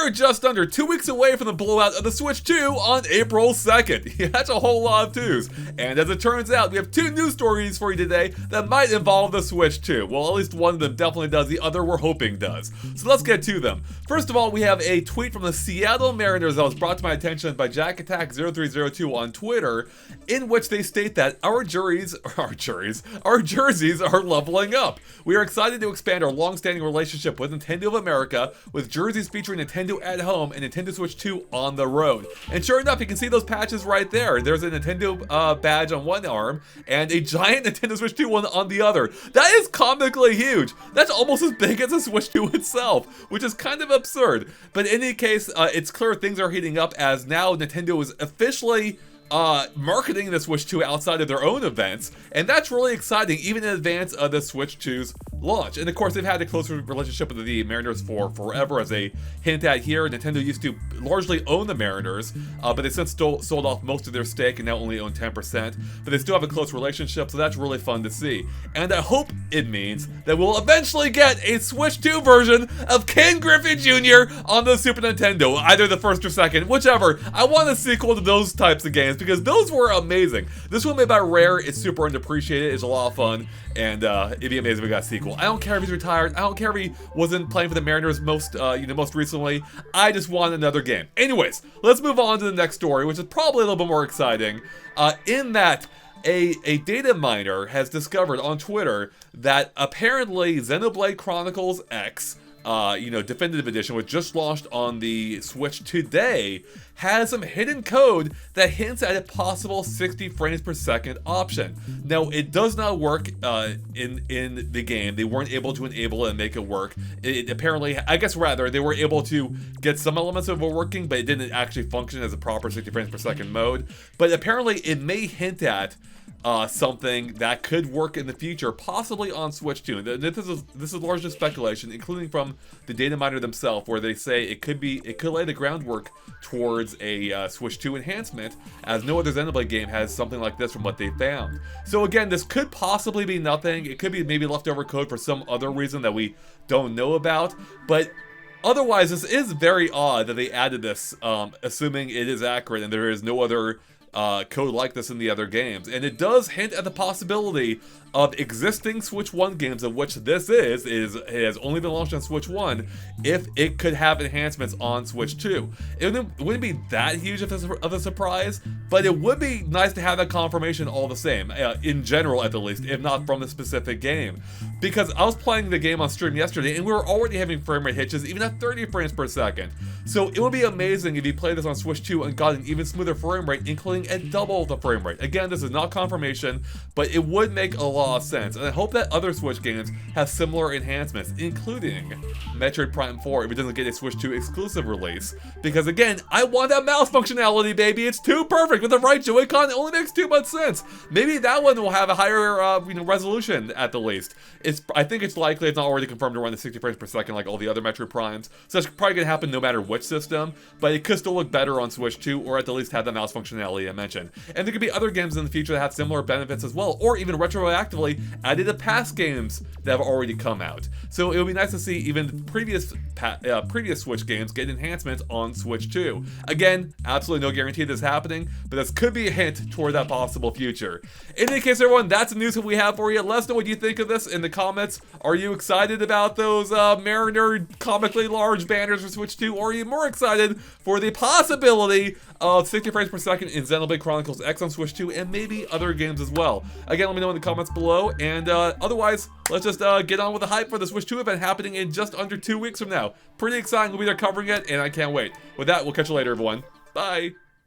are just under 2 weeks away from the blowout of the Switch 2 on April 2nd. Yeah, that's a whole lot of twos. And as it turns out, we have 2 news stories for you today that might involve the Switch 2. Well, at least one of them definitely does, the other we're hoping does. So let's get to them. First of all, we have a tweet from the Seattle Mariners that was brought to my attention by JackAttack0302 on Twitter, in which they state that our jerseys are leveling up. We are excited to expand our long-standing relationship with Nintendo of America with jerseys featuring Nintendo at home and Nintendo Switch 2 on the road. And sure enough, you can see those patches right there. There's a Nintendo badge on one arm and a giant Nintendo Switch 2 one on the other. That is comically huge. That's almost as big as the Switch 2 itself, which is kind of absurd. But in any case, it's clear things are heating up as now Nintendo is officially marketing the Switch 2 outside of their own events, and that's really exciting, even in advance of the Switch 2's launch. And of course, they've had a close relationship with the Mariners for forever, as they hint at here. Nintendo used to largely own the Mariners, but they since sold off most of their stake and now only own 10%, but they still have a close relationship, so that's really fun to see. And I hope it means that we'll eventually get a Switch 2 version of Ken Griffey Jr. on the Super Nintendo, either the first or second, whichever. I want a sequel to those types of games, because those were amazing. This one made by Rare, it's super underappreciated, it's a lot of fun, and it'd be amazing if we got a sequel. I don't care if he's retired, I don't care if he wasn't playing for the Mariners most recently, I just want another game. Anyways, let's move on to the next story, which is probably a little bit more exciting, in that a data miner has discovered on Twitter that apparently Xenoblade Chronicles X, Definitive Edition, which just launched on the Switch today, has some hidden code that hints at a possible 60 frames per second option. Now, it does not work in the game. They weren't able to enable it and make it work. It apparently, I guess rather, they were able to get some elements of it working, but it didn't actually function as a proper 60 frames per second mode. But apparently, it may hint at something that could work in the future, possibly on Switch 2. This is largely speculation, including from the data miner themselves, where they say it could lay the groundwork towards a Switch 2 enhancement, as no other Xenoblade game has something like this from what they found. So again, this could possibly be nothing. It could be maybe leftover code for some other reason that we don't know about, but otherwise, this is very odd that they added this, assuming it is accurate and there is no other code like this in the other games. And it does hint at the possibility of existing Switch 1 games, of which this it has only been launched on Switch 1, if it could have enhancements on Switch 2. It wouldn't be that huge of a surprise, but it would be nice to have that confirmation all the same, in general at the least, if not from the specific game. Because I was playing the game on stream yesterday, and we were already having frame rate hitches, even at 30 frames per second. So it would be amazing if you played this on Switch 2 and got an even smoother frame rate, including at double the frame rate. Again, this is not confirmation, but it would make a lot of sense, and I hope that other Switch games have similar enhancements, including Metroid Prime 4 if it doesn't get a Switch 2 exclusive release. Because again, I want that mouse functionality, baby. It's too perfect. With the right Joy-Con, it only makes too much sense. Maybe that one will have a higher resolution at the least. I think it's likely, it's not already confirmed, to run the 60 frames per second like all the other Metroid Primes. So that's probably going to happen no matter which system, but it could still look better on Switch 2, or at the least have the mouse functionality I mentioned. And there could be other games in the future that have similar benefits as well, or even retroactively added to past games that have already come out. So it would be nice to see even previous Switch games get enhancements on Switch 2. Again, absolutely no guarantee this is happening, but this could be a hint toward that possible future. In any case, everyone, that's the news that we have for you. Let us know what you think of this in the comments. Are you excited about those Mariner comically large banners for Switch 2, or are you more excited for the possibility of 60 frames per second in Xenoblade Chronicles X on Switch 2, and maybe other games as well? Again, let me know in the comments below, and otherwise, let's just get on with the hype for the Switch 2 event happening in just under 2 weeks from now. Pretty exciting, we'll be there covering it, and I can't wait. With that, we'll catch you later, everyone. Bye!